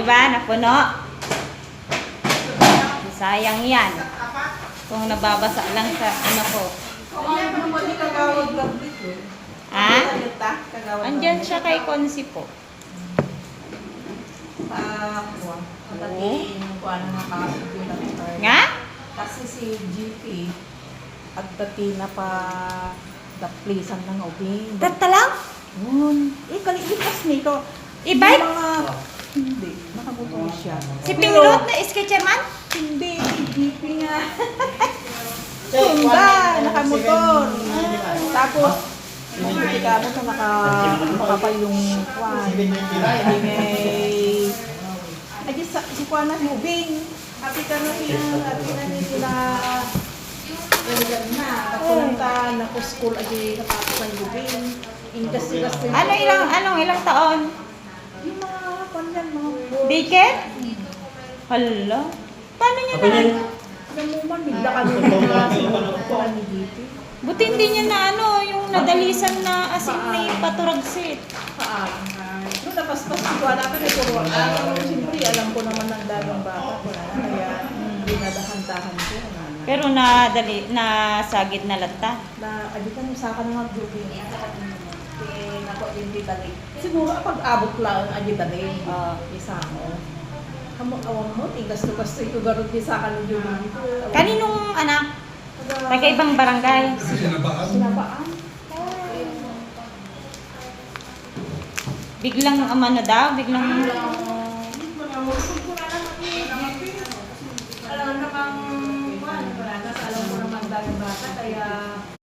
di ba? Napuno. Sayang yan. Kung nababasa lang sa ano ko. Ha? Andyan siya kay Konsi po. Nga? Kasi si GP at dati na pa daplisan ng ubing. Tata lang? Kalipas nito. E-bike? Hindi, nakamotor siya. Si Pinglot na Sketcherman? Hindi, GP nga. Sunda, nakamotor. Tapos, hindi ka mo sa nakapal yung kwan. Hindi ngay... Ay, si kwan na ubing. Happy ka na siya. Happy na niya sila. Na, kapulanta, naku-school agi katapos ang ubing. Inkas-ikas. Anong ilang taon? Yung mga kanyan, mga Biket? Hala. Paano niya na? namuman, bigla ka nila sinukuhan ni GP. Buti hindi niya na yung nadalisan na asin may paturagsit. Nung napaspas ko, alam ko na turuan. Siyempre, alam ko naman ng dagang bata. Kaya, dinadahan-dahan ko. Pero nasagid na lata. Adikan mo sa akin mga grouping. Nako, hindi dali. Siguro, pag-abot lang, adi dali. Isa mo. Awang mo, tigas-tugas ito garot di sa akin yung Kaninong anak? Taga-ibang barangay. sinabaan. Biglang na daw, biglang... Alam namang, alam ko naman dagang bata, kaya